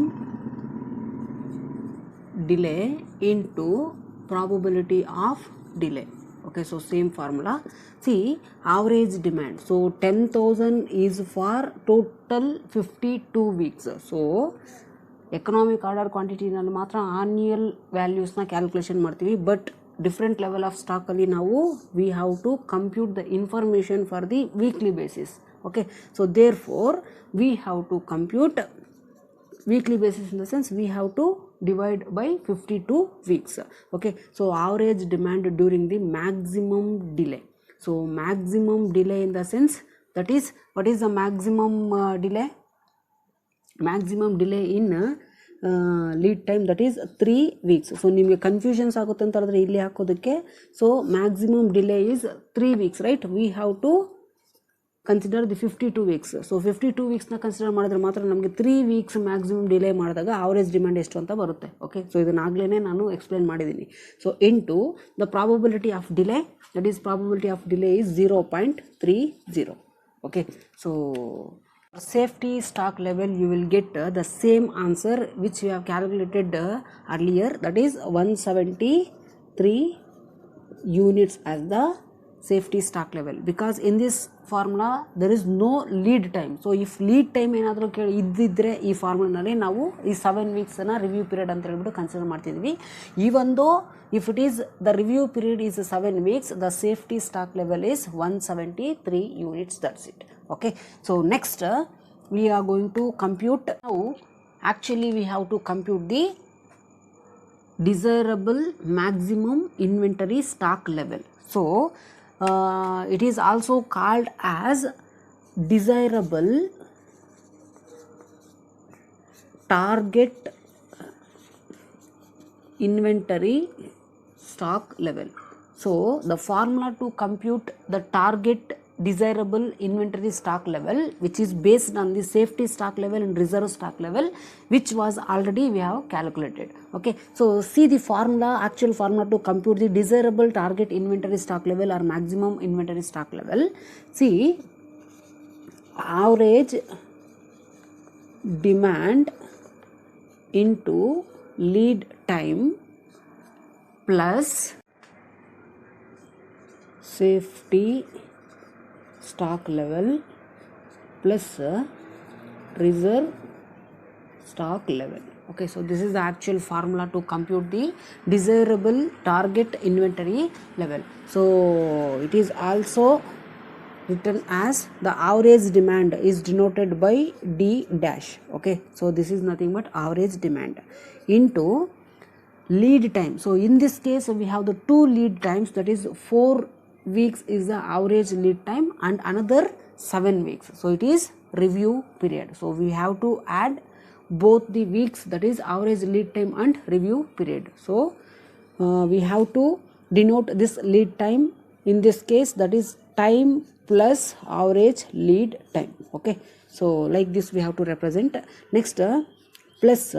delay into probability of delay. Okay, so same formula. See, average demand, so 10,000 is for total 52 weeks. So economic order quantity nalli matra annual values na calculation ಮಾಡ್ತೀವಿ, but different level of stock ಅಲ್ಲಿ ನಾವು we have to compute the information for the weekly basis. Okay, so therefore we have to compute weekly basis, in the sense we have to divide by 52 weeks. Okay, so average demand during the maximum delay. So maximum delay in the sense, that is, what is the maximum delay? Maximum delay in lead time, that is 3 weeks. So ನಿಮಗೆ confusions ಆಗುತ್ತೆ ಅಂತ ಹೇಳಿದ್ರೆ ಇಲ್ಲಿ ಹಾಕೋದಕ್ಕೆ, so maximum delay is 3 weeks, right? We have to consider the 52 weeks. So 52 weeksನ consider ಮಾಡಿದ್ರೆ ಮಾತ್ರ ನಮಗೆ 3 weeks ಮ್ಯಾಕ್ಸಿಮಮ್ ಡಿಲೇ ಮಾಡಿದಾಗ ಆವರೇಜ್ ಡಿಮ್ಯಾಂಡ್ ಎಷ್ಟು ಅಂತ ಬರುತ್ತೆ. ಓಕೆ, ಸೊ ಇದನ್ನಾಗಲೇ ನಾನು ಎಕ್ಸ್ಪ್ಲೇನ್ ಮಾಡಿದ್ದೀನಿ. So into the probability of delay, that is probability of delay is 0.30. Okay, so safety stock level you will get the same answer which we have calculated earlier, that is 173 units as the safety stock level, because in this formula there is no lead time. So if lead time ಏನಾದರೂ ಇದ್ದಿದ್ರೆ ಈ ಫಾರ್ಮುಲಾನಲ್ಲಿ ನಾವು ಈ 7 weeks review period ಅಂತ ಹೇಳ್ಬಿಟ್ಟು consider ಮಾಡ್ತಿದ್ವಿ. Even though if it is the review period is 7 weeks, the safety stock level is 173 units, that's it. Okay, so next we are going to compute. Now actually we have to compute the desirable maximum inventory stock level. So it is also called as desirable target inventory stock level. So the formula to compute the target desirable inventory stock level, which is based on the safety stock level and reserve stock level, which was already we have calculated. Okay, so see the formula, actual formula to compute the desirable target inventory stock level or maximum inventory stock level. See, average demand into lead time plus safety stock level plus reserve stock level. Okay, so this is the actual formula to compute the desirable target inventory level. So it is also written as the average demand is denoted by D dash. Okay, so this is nothing but average demand into lead time. So in this case we have the two lead times, that is 4 weeks is the average lead time and another 7 weeks. So it is review period. So we have to add both the weeks, that is average lead time and review period. So we have to denote this lead time in this case, that is time plus average lead time. Okay, so like this we have to represent. Next plus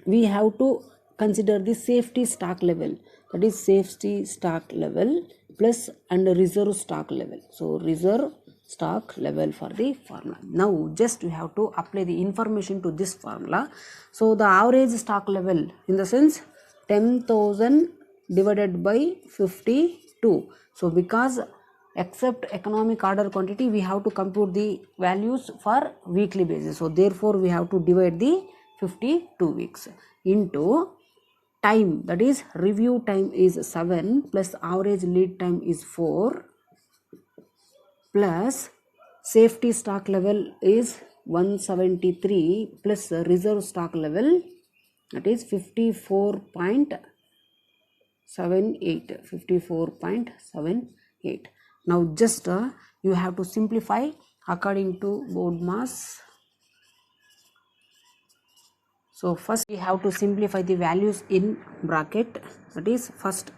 we have to consider the safety stock level, that is safety stock level plus and reserve stock level. So reserve stock level for the formula. Now just we have to apply the information to this formula. So the average stock level, in the sense 10,000 divided by 52. So because except economic order quantity, we have to compute the values for weekly basis. So therefore we have to divide the 52 weeks into time, that is review time is 7 plus average lead time is 4 plus safety stock level is 173 plus reserve stock level, that is 54.78. Now just you have to simplify according to BODMAS. So first we have to simplify the values in bracket, that is first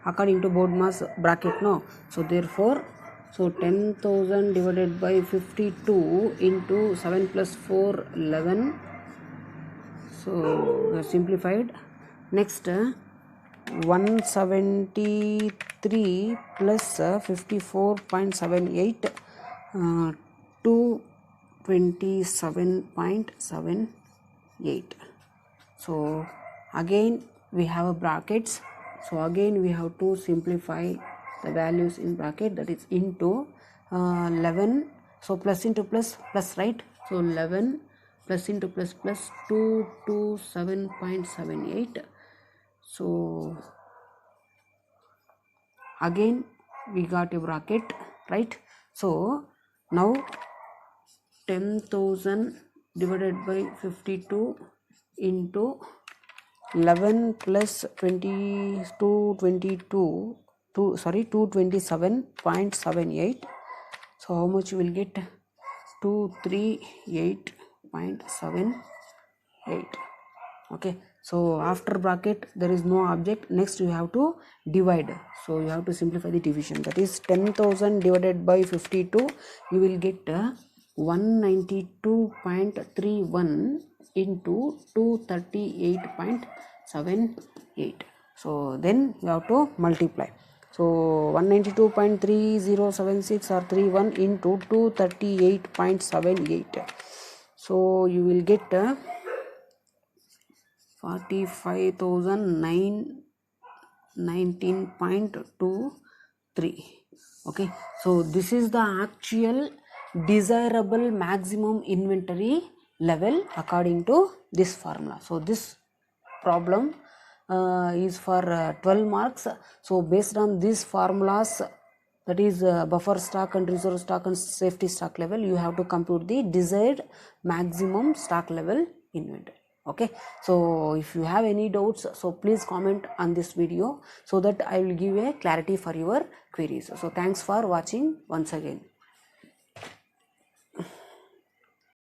according to BODMAS bracket, no. So therefore, so 10,000 divided by 52 into 7 plus 4 11. So we have simplified. Next 173 plus 54.78 227.78. So again we have a brackets, so again we have to simplify the values in bracket, that is into 11, so plus into plus, right. So 11 plus into plus 227.78. so again we got a bracket, right. So now 10,000 divided by 52 into 11 plus 227.78. so how much you will get? 238.78. okay. So after bracket there is no object. Next you have to divide, so you have to simplify the division, that is 10,000 divided by 52, you will get 192.31 into 238.78. so then you have to multiply. So 192.3076 or 31 into 238.78. so you will get 45,919.23. okay. So this is the actual desirable maximum inventory level according to this formula. So this problem is for 12 marks. So based on these formulas, that is buffer stock and reserve stock and safety stock level, you have to compute the desired maximum stock level inventory. okay. So if you have any doubts, so please comment on this video so that I will give a clarity for your queries. So thanks for watching once again.